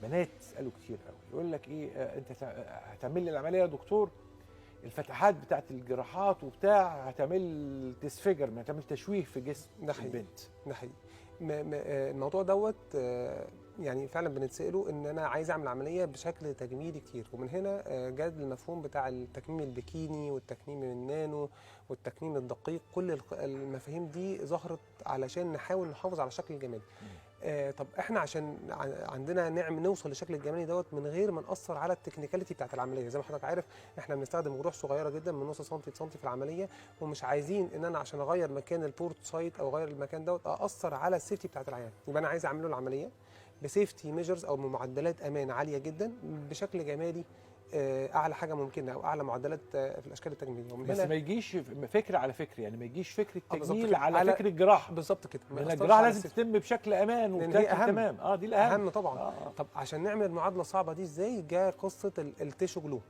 بنات تساله كتير قوي، يقول لك ايه انت هتعمل لي العمليه يا دكتور، الفتحات بتاعت الجراحات وبتاع هتعمل تسفجر، ما هتعمل تشويه في جسم ده حقيقي. البنت. ده حقيقي. الموضوع دوت يعني فعلا بنتسأله ان انا عايز اعمل عمليه بشكل تجميلي كتير، ومن هنا جاد المفهوم بتاع التكميم البكيني والتكميم النانو والتكميم الدقيق. كل المفاهيم دي ظهرت علشان نحاول نحافظ على الشكل الجمالي. طب احنا عشان عندنا نوصل للشكل الجمالي دوت من غير ما نأثر على التكنيكاليتي بتاعت العمليه. زي ما حضرتك عارف احنا بنستخدم جروح صغيره جدا من نص سنتي لسنتي في العمليه، ومش عايزين ان انا عشان اغير مكان البورت سايت او اغير المكان دوت اثر على السيفتي بتاعت العيان. يبقى انا عايز اعمل له العمليه بسيفتي ميجرز او بمعدلات امان عاليه جدا بشكل جمالي اعلى حاجه ممكنه او اعلى معدلات في الاشكال التجميليه. ومن بس هنا ما يجيش فكره على فكره، يعني ما يجيش فكره بالظبط تجميل كده. على فكره الجراحه. بالظبط كده، ما لان يأثرش الجراحه على لازم السيفتي تتم بشكل امان لان هي وبشكل اهم. تمام. دي الاهم. اهم طبعا. طب عشان نعمل المعادله الصعبه دي ازاي، جاء قصه التيشو جلو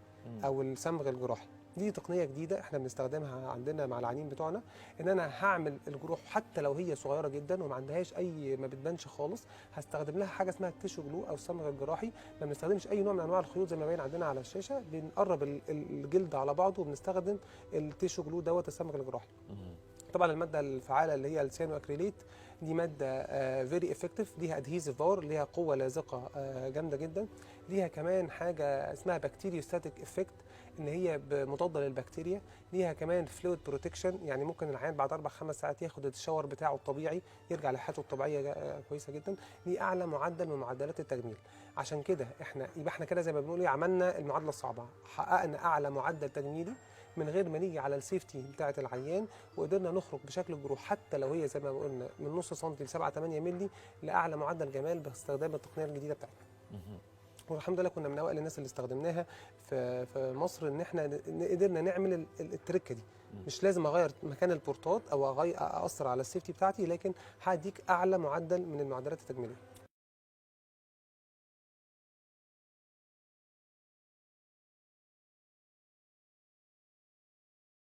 او الصمغ الجراحي. دي تقنيه جديده احنا بنستخدمها عندنا مع العيانين بتوعنا، ان انا هعمل الجروح حتى لو هي صغيره جدا وما عندهاش ما بتبانش خالص، هستخدم لها حاجه اسمها التيشو جلو او الصمغ الجراحي. ما بنستخدمش اي نوع من انواع الخيوط زي ما باين عندنا على الشاشه، بنقرب الجلد على بعضه وبنستخدم التيشو جلو دوت الصمغ الجراحي. طبعا الماده الفعاله اللي هي السيانو اكريليت دي ماده فيري افكتيف، ليها ادهيزيف باور، ليها قوه لازقه جامده جدا. ليها كمان حاجه اسمها بكتيريوستاتيك افكت ان هي مضاده للبكتيريا. ليها كمان فلويد بروتكشن، يعني ممكن العيان بعد 4-5 ساعات ياخد الشاور بتاعه الطبيعي يرجع لحالته الطبيعيه كويسه جدا. دي اعلى معدل من معدلات التجميل. عشان كده احنا كده زي ما بنقول ايه، عملنا المعادله الصعبه، حققنا اعلى معدل تجميلي من غير ما نيجي على السيفتي بتاعه العيان، وقدرنا نخرج بشكل الجروح حتى لو هي زي ما قلنا من نص سنتي ل 7-8 مللي لاعلى معدل جمال باستخدام التقنيه الجديده بتاعتنا. والحمد لله كنا من اوائل الناس اللي استخدمناها في مصر، ان احنا قدرنا نعمل التركه دي. مش لازم اغير مكان البورتات او اثر على السيفتي بتاعتي، لكن هديك اعلى معدل من المعدلات التجميليه.